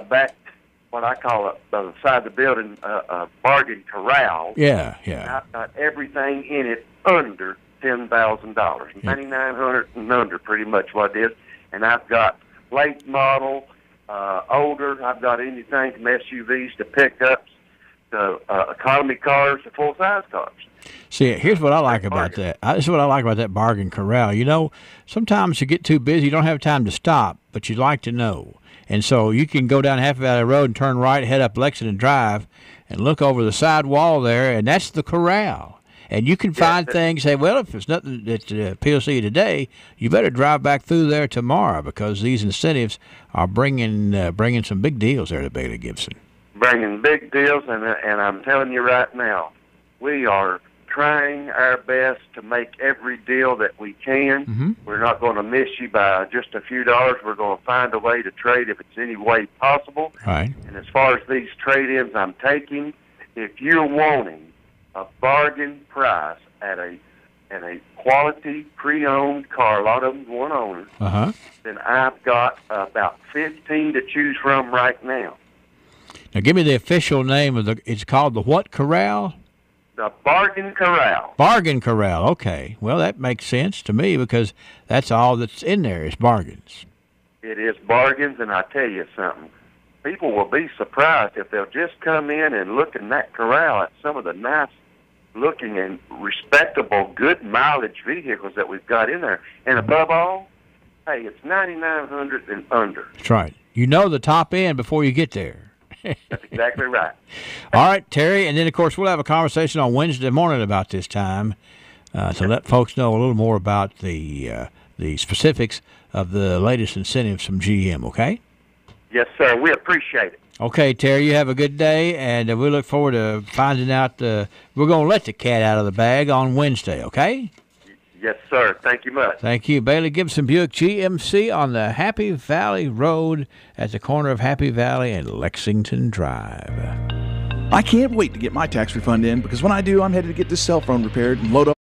what I call by the side of the building, a bargain corral. I've got everything in it under $10,000, $9,900 and under, pretty much what it is. And I've got late model, older. I've got anything from SUVs to pickups to economy cars to full size cars. See, here's what I like about that. This is what I like about that bargain corral. You know, sometimes you get too busy, you don't have time to stop, but you'd like to know. And so you can go down Happy Valley Road and turn right, head up Lexington Drive, and look over the side wall there, and that's the corral. And you can find things, say, well, if there's nothing that appeals to you today, you better drive back through there tomorrow, because these incentives are bringing some big deals there to Bailey Gibson. Bringing big deals, and I'm telling you right now, we are trying our best to make every deal that we can. We're not going to miss you by just a few dollars. We're going to find a way to trade if it's any way possible. Right. And as far as these trade-ins I'm taking, if you're wanting a bargain price at a quality pre-owned car, a lot of them one owner, then I've got about 15 to choose from right now. Now give me the official name of it's called the what corral? The Bargain Corral. Bargain Corral, okay. Well, that makes sense to me, because that's all that's in there is bargains. It is bargains, and I tell you something. People will be surprised if they'll just come in and look in that corral at some of the nice-looking and respectable, good mileage vehicles that we've got in there. And above all, hey, it's $9,900 and under. That's right. You know the top end before you get there. That's exactly right. All right, Terry, and then, of course, we'll have a conversation on Wednesday morning about this time to let folks know a little more about the specifics of the latest incentives from GM, okay? Yes, sir. We appreciate it. Okay, Terry, you have a good day, and we look forward to finding out. We're going to let the cat out of the bag on Wednesday, okay? Yes, sir. Thank you much. Thank you. Bailey Gibson Buick GMC on the Happy Valley Road at the corner of Happy Valley and Lexington Drive. I can't wait to get my tax refund in, because when I do, I'm headed to get this cell phone repaired and load up.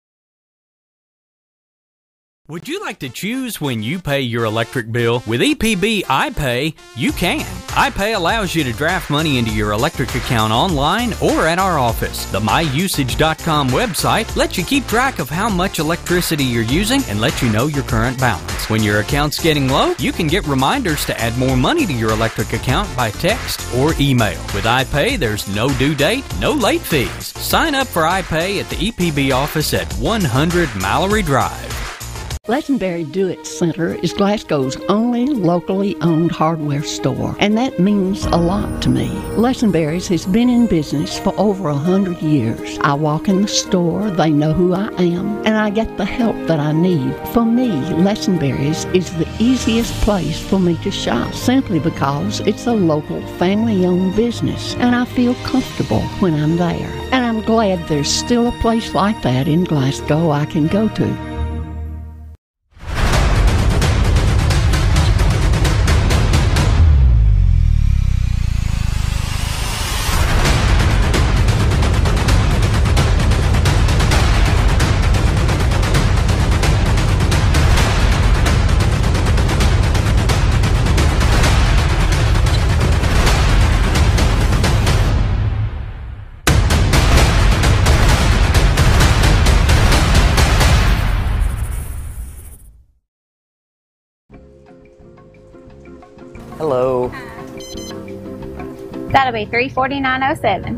Would you like to choose when you pay your electric bill? With EPB iPay, you can. iPay allows you to draft money into your electric account online or at our office. The myusage.com website lets you keep track of how much electricity you're using and let you know your current balance. When your account's getting low, you can get reminders to add more money to your electric account by text or email. With iPay, there's no due date, no late fees. Sign up for iPay at the EPB office at 100 Mallory Drive. Lesenberry Do-It Center is Glasgow's only locally owned hardware store, and that means a lot to me. Lesenberry's has been in business for over 100 years. I walk in the store, they know who I am, and I get the help that I need. For me, Lesenberry's is the easiest place for me to shop, simply because it's a local family-owned business, and I feel comfortable when I'm there. And I'm glad there's still a place like that in Glasgow I can go to. Hello. That'll be $349.07.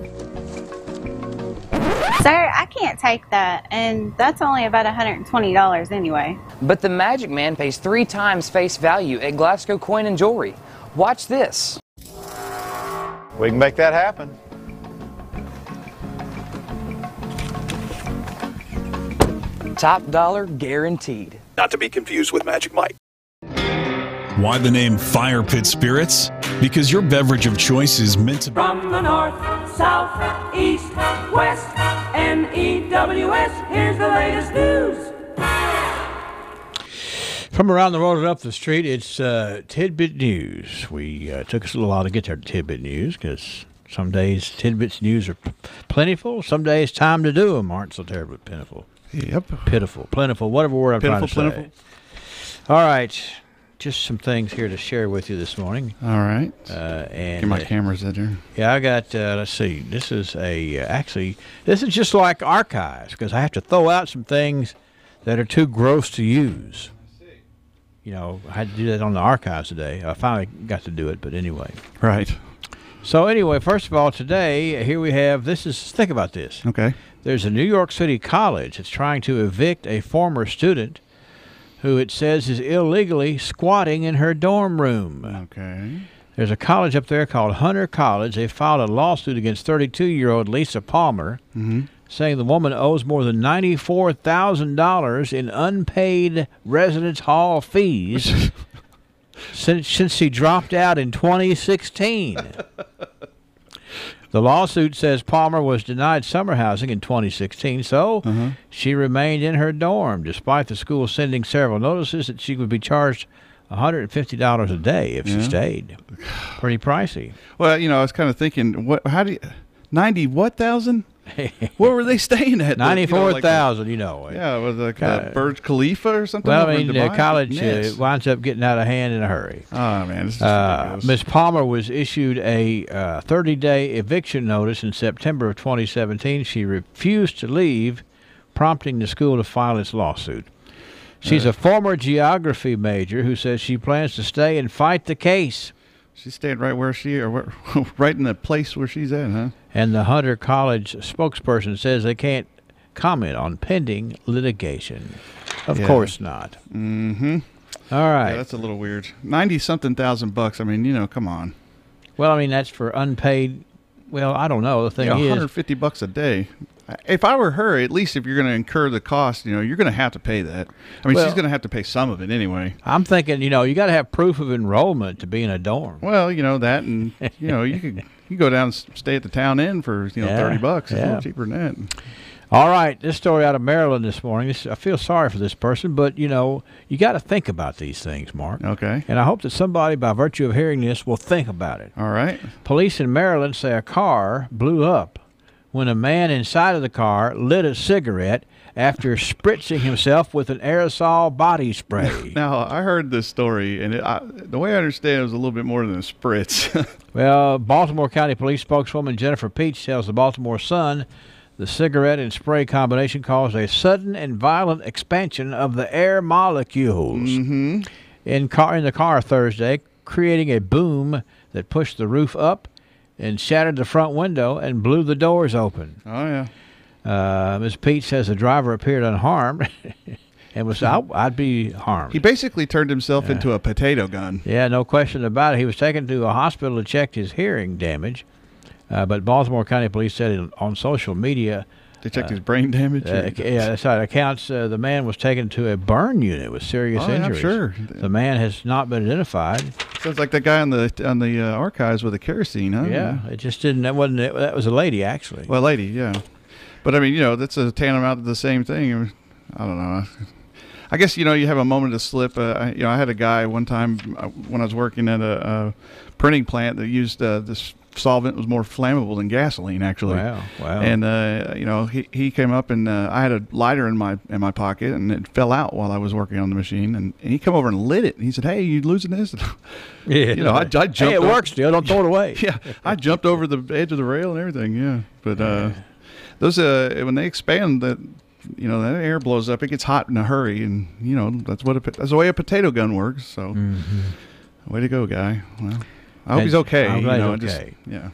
Sir, I can't take that, and that's only about $120 anyway. But the Magic Man pays 3 times face value at Glasgow Coin and Jewelry. Watch this. We can make that happen. Top dollar guaranteed. Not to be confused with Magic Mike. Why the name Fire Pit Spirits? Because your beverage of choice is meant to... From the north, south, east, west, NEWS, here's the latest news. From around the road and up the street, it's Tidbit News. We took us a little while to get there to Tidbit News because some days Tidbit's news are plentiful. Some days time to do them aren't so terribly plentiful. Yep. Pitiful, plentiful, whatever word I'm trying to say. All right. Just some things here to share with you this morning. All right. And get my cameras in here. Yeah, I got, let's see. This is actually, this is just like archives because I have to throw out some things that are too gross to use. You know, I had to do that on the archives today. I finally got to do it, but anyway. Right. So anyway, first of all, today, here we have, think about this. Okay. There's a New York City college that's trying to evict a former student who it says is illegally squatting in her dorm room. Okay. There's a college up there called Hunter College. They filed a lawsuit against 32-year-old Lisa Palmer, saying the woman owes more than $94,000 in unpaid residence hall fees since she dropped out in 2016. The lawsuit says Palmer was denied summer housing in 2016, so she remained in her dorm, despite the school sending several notices that she would be charged $150 a day if she stayed. Pretty pricey. Well, you know, I was kind of thinking, how do you, 90 what thousand? Where were they staying at? 94,000, you know. Yeah, was like Burj Khalifa or something? Well, I mean, the college winds up getting out of hand in a hurry. Oh, man, this is ridiculous. Ms. Palmer was issued a 30-day eviction notice in September of 2017. She refused to leave, prompting the school to file its lawsuit. She's a former geography major who says she plans to stay and fight the case. She stayed right where right in the place where she's at, huh? And the Hunter College spokesperson says they can't comment on pending litigation. Of course not. Mm-hmm. All right. Yeah, that's a little weird. 90-something thousand bucks. I mean, you know, come on. Well, I mean, that's for unpaid. Well, I don't know. The thing is, $150 a day. If I were her, at least if you're going to incur the cost, you know, you're going to have to pay that. I mean, she's going to have to pay some of it anyway. I'm thinking, you know, you got to have proof of enrollment to be in a dorm. Well, you know that, and you know, you go down and stay at the town inn for $30. It's a little cheaper than that. All right, this story out of Maryland this morning. I feel sorry for this person, but you know, you got to think about these things, Mark. Okay. And I hope that somebody, by virtue of hearing this, will think about it. All right. Police in Maryland say a car blew up when a man inside of the car lit a cigarette after spritzing himself with an aerosol body spray. Now, I heard this story, and the way I understand it was a little bit more than a spritz. Well, Baltimore County Police spokeswoman Jennifer Peach tells the Baltimore Sun the cigarette and spray combination caused a sudden and violent expansion of the air molecules in the car Thursday, creating a boom that pushed the roof up and shattered the front window and blew the doors open. Oh, yeah. Ms. Pete says the driver appeared unharmed and was I'd be harmed. He basically turned himself into a potato gun. Yeah, no question about it. He was taken to a hospital to check his hearing damage, but Baltimore County Police said on social media they checked his brain damage. Yeah, that's right. Accounts the man was taken to a burn unit with serious injuries. I'm sure. The man has not been identified. Sounds like that guy on the archives with the kerosene, huh? Yeah, it just didn't. That wasn't. That was a lady, actually. Well, a lady, yeah. But I mean, you know, that's a tantamount to the same thing. I don't know. I guess, you know, you have a moment of slip. I had a guy one time when I was working at a printing plant that used this solvent was more flammable than gasoline, actually. Wow. And you know, he came up and I had a lighter in my pocket and it fell out while I was working on the machine, and he came over and lit it. And he said, "Hey, you losing this?" Yeah. You know, I jumped. Hey, it works still. Don't throw it away. Yeah, I jumped over the edge of the rail and everything. Yeah, but those when they expand, that you know, that air blows up. It gets hot in a hurry, and you know that's the way a potato gun works. So, way to go, guy. Well, I hope he's okay. I'm glad you know, he's okay. Yeah.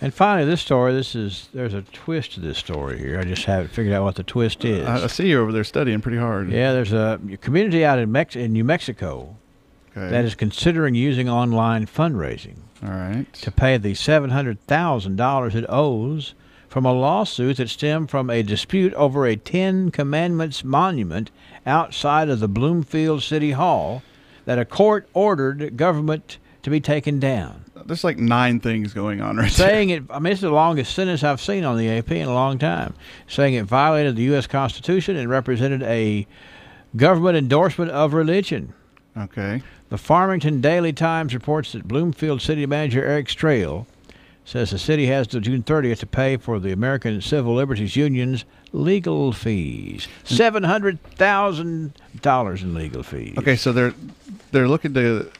And finally, this story, there's a twist to this story here. I just haven't figured out what the twist is. I see you over there studying pretty hard. Yeah, there's a community out in New Mexico that is considering using online fundraising to pay the $700,000 it owes from a lawsuit that stemmed from a dispute over a Ten Commandments monument outside of the Bloomfield City Hall that a court ordered government to be taken down. There's like 9 things going on right saying there. It, I mean, it's the longest sentence I've seen on the AP in a long time. Saying it violated the U.S. Constitution and represented a government endorsement of religion. Okay. The Farmington Daily Times reports that Bloomfield City Manager Eric Strail says the city has till June 30th to pay for the American Civil Liberties Union's legal fees. $700,000 in legal fees. Okay, so they're looking to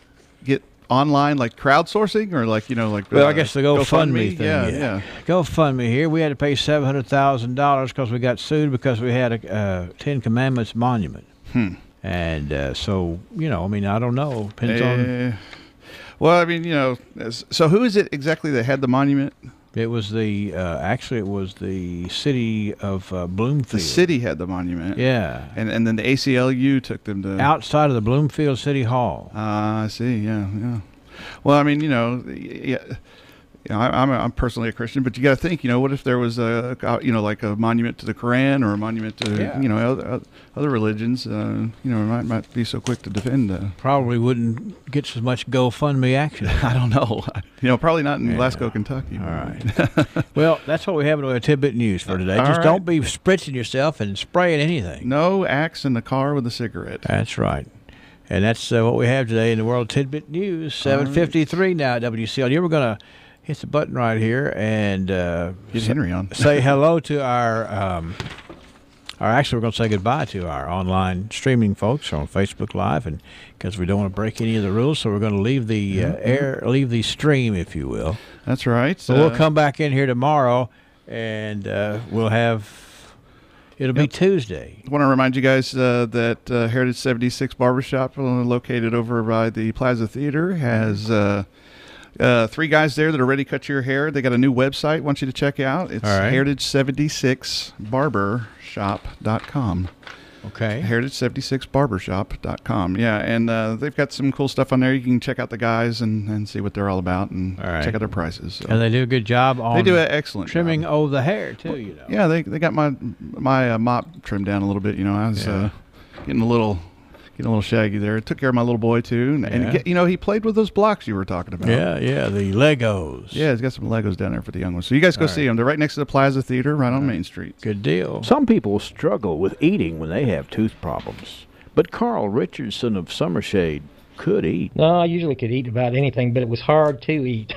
get online, like crowdsourcing, or like well, I guess the GoFundMe thing. Yeah. GoFundMe here. We had to pay $700,000 because we got sued because we had a Ten Commandments monument. And so I don't know. Depends on. Well, I mean, so who is it exactly that had the monument? It was the actually it was the city of Bloomfield. The city had the monument. Yeah, and then the ACLU took them to outside of the Bloomfield City Hall. I see. Yeah. Well, I mean, I'm personally a Christian, but you got to think, what if there was like a monument to the Quran or a monument to other religions? Might be so quick to defend. Probably wouldn't get so much GoFundMe action. I don't know. Probably not in Glasgow, Kentucky. All right. Well, that's what we have in our tidbit news for today. Just don't be spritzing yourself and spraying anything. No axe in the car with a cigarette. That's right. And that's what we have today in the World Tidbit News. 7:53 now at WCLU. We're going to hit the button right here and get Henry on. Say hello to our actually we're going to say goodbye to our online streaming folks on Facebook Live, and because we don't want to break any of the rules, so we're going to leave the leave the stream, if you will. That's right. So we'll come back in here tomorrow, and we'll have. It'll be Tuesday. I want to remind you guys that Heritage 76 Barbershop, located over by the Plaza Theater, has 3 guys there that are ready to cut your hair. They got a new website I want you to check out. It's heritage76barbershop.com. Okay. Heritage76barbershop.com. Yeah, and they've got some cool stuff on there. You can check out the guys and see what they're all about and check out their prices. So. And they do a good job on they do an excellent trimming job. over the hair, too, Yeah, they got my mop trimmed down a little bit. I was getting a little shaggy there. It took care of my little boy, too. And he played with those blocks you were talking about. Yeah, the Legos. Yeah, he's got some Legos down there for the young ones. So you guys go see them. They're right next to the Plaza Theater, right on Main Street. Good deal. Some people struggle with eating when they have tooth problems. But Carl Richardson of Summershade could eat. No, I usually could eat about anything, but it was hard to eat.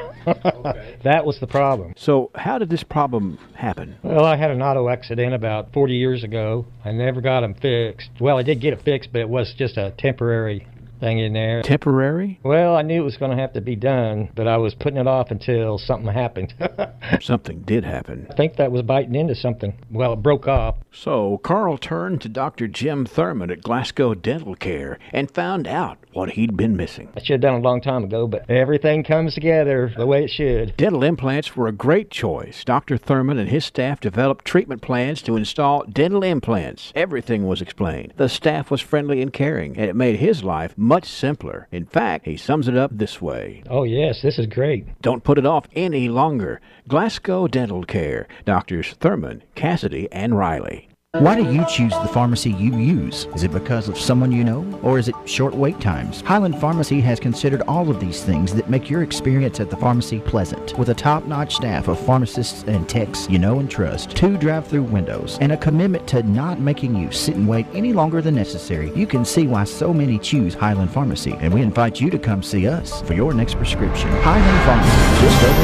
That was the problem. So how did this problem happen? Well, I had an auto accident about 40 years ago. I never got them fixed. Well, I did get it fixed, but it was just a temporary thing in there. Temporary? Well, I knew it was going to have to be done, but I was putting it off until something happened. Something did happen. I think that was biting into something. Well, it broke off. So Carl turned to Dr. Jim Thurman at Glasgow Dental Care and found out what he'd been missing. I should have done it a long time ago, but everything comes together the way it should. Dental implants were a great choice. Dr. Thurman and his staff developed treatment plans to install dental implants. Everything was explained. The staff was friendly and caring, and it made his life much simpler. In fact, he sums it up this way. Oh, yes, this is great. Don't put it off any longer. Glasgow Dental Care. Doctors Thurman, Cassidy, and Riley. Why do you choose the pharmacy you use? Is it because of someone you know, or is it short wait times? Highland Pharmacy has considered all of these things that make your experience at the pharmacy pleasant. With a top-notch staff of pharmacists and techs you know and trust, 2 drive-through windows, and a commitment to not making you sit and wait any longer than necessary, you can see why so many choose Highland Pharmacy, and we invite you to come see us for your next prescription. Highland Pharmacy, just over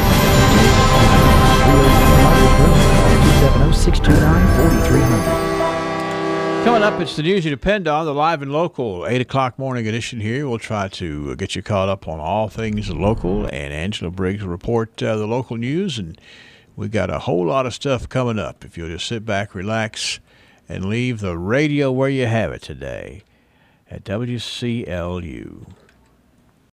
270-629-4300. Coming up, it's the news you depend on, the live and local 8 o'clock morning edition here. We'll try to get you caught up on all things local, and Angela Briggs will report the local news, and we got a whole lot of stuff coming up. If you'll just sit back, relax, and leave the radio where you have it today at WCLU.